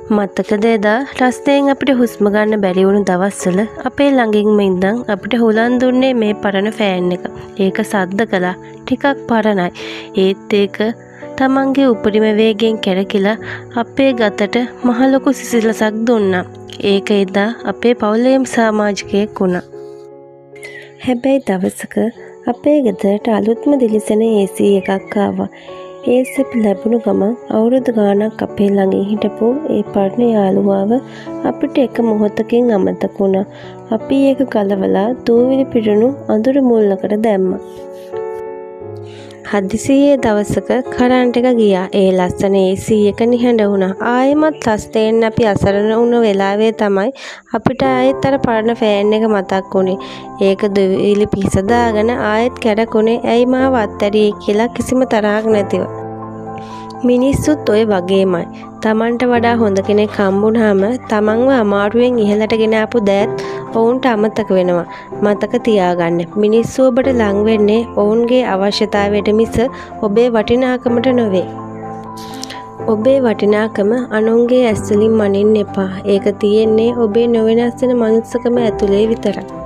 මතකද එදා රස්තයෙන් අපිට හුස්ම ගන්න බැරි වුණු දවස්වල අපේ ළඟින්ම ඉඳන් අපිට හුලන් දුන්නේ මේ පරණ ෆෑන් එක. ඒක සද්ද කළා. ටිකක් පරණයි. ඒත් ඒක තමන්ගේ උපරිම වේගෙන් කැරකිලා අපේ ගතට මහ ලොකු සිසිලසක් දුන්නා. ඒක එදා අපේ පවුලේම සමාජිකයෙක් වුණා. හැබැයි දවසක අපේ ගෙදරට අලුත්ම දිලිසෙන AC එකක් ආවා. ඒසෙත් ලැබුණු ගමන් අවුරුදු ගාණක් අපේ ළඟින් හිටපු ඒ පරණ යාළුවාව අපිට එක මොහොතකින් අමතක වුණා. අපි ඒක ගලවලා දූවිලි පිරුණු අඳුරු මුල්ලකට දැම්මා. හදිසියේ දවසක කරන්ට් එක ගියා. ඒ ලස්සන AC එක නිහඬ වුණා. ආයෙමත් ලස්තෙන් අපි අසරණ වුණ වෙලාවේ තමයි අපිට ආයෙත් අර පරණ ෆෑන් එක මතක් වුණේ. ඒක දූවිලි පිස දාගෙන ආයෙත් කැඩකුනේ ඇයි මාව අත්හැරියේ කියලා කිසිම තරහක් නැතිව. මිනිස්සුත් ඔය වගේමයි. තමන්ට වඩා හොඳ කෙනෙක් හම්බුනහම තමන්ව අමාරුවෙන් ඉහළට ගෙන ආපු දෑත් ඔවුන්ට අමතක වෙනවා. මතක තියාගන්න. මිනිස්සු ඔබට ලං වෙන්නේ ඔවුන්ගේ අවශ්‍යතාවයට මිස ඔබේ වටිනාකමට නොවේ. ඔබේ වටිනාකම අනුන්ගේ ඇස් වලින් මනින්න එපා. ඒක තියෙන්නේ ඔබේ නොවෙනස් වෙන මනුස්සකම ඇතුලේ විතරයි.